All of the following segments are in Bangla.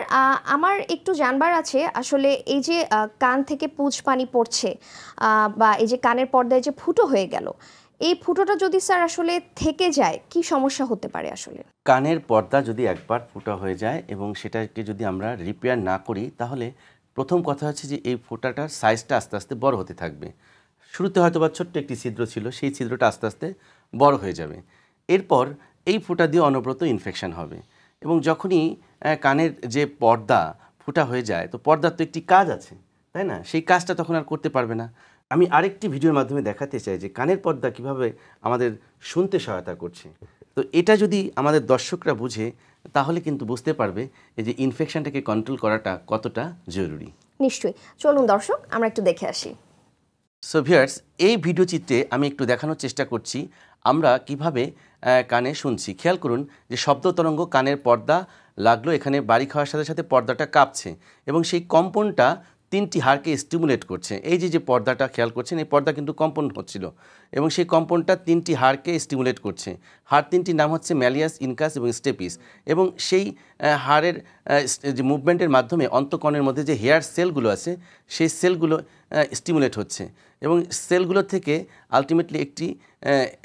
স্যার আমার একটু জানবার আছে আসলে এই যে কান থেকে পুঁজ পানি পড়ছে বা এই যে কানের পর্দায় যে ফুটো হয়ে গেল, এই ফুটোটা যদি স্যার আসলে থেকে যায় কি সমস্যা হতে পারে আসলে? কানের পর্দা যদি একবার ফোঁটা হয়ে যায় এবং সেটাকে যদি আমরা রিপেয়ার না করি, তাহলে প্রথম কথা হচ্ছে যে এই ফোঁটাটার সাইজটা আস্তে আস্তে বড় হতে থাকবে। শুরুতে হয়তো বা ছোট্ট একটি ছিদ্র ছিল, সেই ছিদ্রটা আস্তে আস্তে বড় হয়ে যাবে। এরপর এই ফোঁটা দিয়ে অনবরত ইনফেকশন হবে এবং যখনই কানের যে পর্দা ফোঁটা হয়ে যায়, তো পর্দার তো একটি কাজ আছে, তাই না? সেই কাজটা তখন আর করতে পারবে না। আমি আরেকটি ভিডিওর মাধ্যমে দেখাতে চাই যে কানের পর্দা কিভাবে আমাদের শুনতে সহায়তা করছে। তো এটা যদি আমাদের দর্শকরা বুঝে, তাহলে কিন্তু বুঝতে পারবে এই যে ইনফেকশনটাকে কন্ট্রোল করাটা কতটা জরুরি। নিশ্চয়ই, চলুন দর্শক আমরা একটু দেখে আসি। সো ভিউয়ার্স, এই ভিডিও চিত্রে আমি একটু দেখানোর চেষ্টা করছি আমরা কিভাবে কানে শুনছি। খেয়াল করুন যে শব্দ তরঙ্গ কানের পর্দা লাগলো, এখানে বাড়ি খাওয়ার সাথে সাথে পর্দাটা কাঁপছে এবং সেই কম্পনটা তিনটি হাড়কে স্টিমুলেট করছে। এই যে পর্দাটা খেয়াল করছেন, এই পর্দা কিন্তু কম্পন হচ্ছিল এবং সেই কম্পনটা তিনটি হাড়কে স্টিমুলেট করছে। হাড় তিনটির নাম হচ্ছে ম্যালিয়াস, ইনকাস এবং স্টেপিস এবং সেই হাড়ের যে মুভমেন্টের মাধ্যমে অন্তঃকণের মধ্যে যে হেয়ার সেলগুলো আছে, সেই সেলগুলো স্টিমুলেট হচ্ছে এবং সেলগুলো থেকে আলটিমেটলি একটি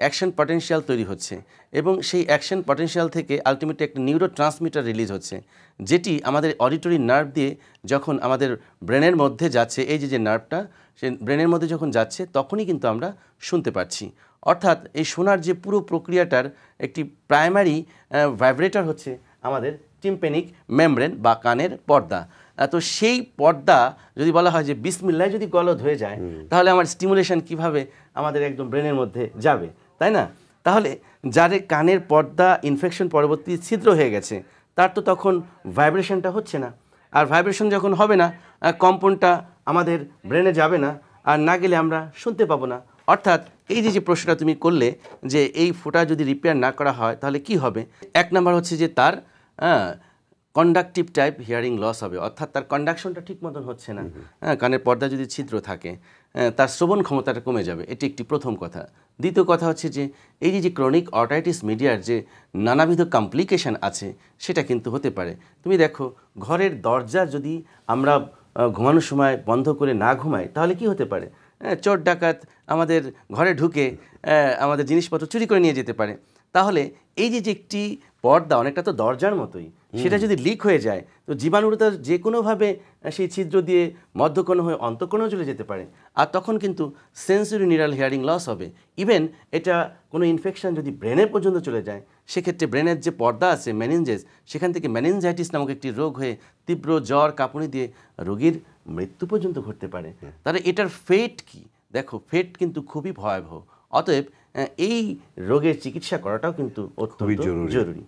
অ্যাকশন পটেনশিয়াল তৈরি হচ্ছে এবং সেই অ্যাকশন পটেনশিয়াল থেকে আলটিমেটলি একটা নিউরো ট্রান্সমিটার রিলিজ হচ্ছে, যেটি আমাদের অডিটরি নার্ভ দিয়ে যখন আমাদের ব্রেনের মধ্যে যাচ্ছে, এই যে নার্ভটা সে ব্রেনের মধ্যে যখন যাচ্ছে, তখনই কিন্তু আমরা শুনতে পাচ্ছি। অর্থাৎ এই শোনার যে পুরো প্রক্রিয়াটার একটি প্রাইমারি ভাইব্রেটর হচ্ছে আমাদের টিম্প্যানিক মেমব্রেন বা কানের পর্দা। তো সেই পর্দা যদি বলা হয় যে বিসমিল্লাহ যদি গলদ হয়ে যায়, তাহলে আমার স্টিমুলেশন কিভাবে আমাদের একদম ব্রেনের মধ্যে যাবে, তাই না? তাহলে যার কানের পর্দা ইনফেকশন পরবর্তী ছিদ্র হয়ে গেছে, তার তো তখন ভাইব্রেশনটা হচ্ছে না, আর ভাইব্রেশন যখন হবে না, কম্পনটা আমাদের ব্রেনে যাবে না, আর না গেলে আমরা শুনতে পাবো না। অর্থাৎ এই যে প্রশ্নটা তুমি করলে যে এই ফোঁটা যদি রিপেয়ার না করা হয় তাহলে কি হবে, এক নাম্বার হচ্ছে যে তার কন্ডাকটিভ টাইপ হিয়ারিং লস হবে, অর্থাৎ তার কন্ডাকশনটা ঠিক মতন হচ্ছে না। কানের পর্দা যদি ছিদ্র থাকে, তার শ্রবণ ক্ষমতাটা কমে যাবে, এটি একটি প্রথম কথা। দ্বিতীয় কথা হচ্ছে যে এই যে ক্রনিক অটাইটিস মিডিয়ার যে নানাবিধ কমপ্লিকেশন আছে, সেটা কিন্তু হতে পারে। তুমি দেখো, ঘরের দরজা যদি আমরা ঘুমানোর সময় বন্ধ করে না ঘুমাই, তাহলে কি হতে পারে? চোর ডাকাত আমাদের ঘরে ঢুকে আমাদের জিনিসপত্র চুরি করে নিয়ে যেতে পারে। তাহলে এই যে একটি পর্দা অনেকটা তো দরজার মতোই, সেটা যদি লিক হয়ে যায়, তো জীবাণুটা যে কোনোভাবে সেই ছিদ্র দিয়ে মধ্যকোণ হয়ে অন্তঃকোণেও চলে যেতে পারে, আর তখন কিন্তু সেন্সরি নিউরাল হিয়ারিং লস হবে। ইভেন এটা কোনো ইনফেকশন যদি ব্রেনে পর্যন্ত চলে যায়, সেক্ষেত্রে ব্রেনের যে পর্দা আছে মেনিনজেস, সেখান থেকে মেনিনজাইটিস নামক একটি রোগ হয়ে তীব্র জ্বর কাঁপুনি দিয়ে রোগীর মৃত্যু পর্যন্ত ঘটতে পারে। তাহলে এটার ফেট কি? দেখো, ফেট কিন্তু খুবই ভয়াবহ। অতএব এই রোগের চিকিৎসা করাটাও কিন্তু অত্যন্ত জরুরি।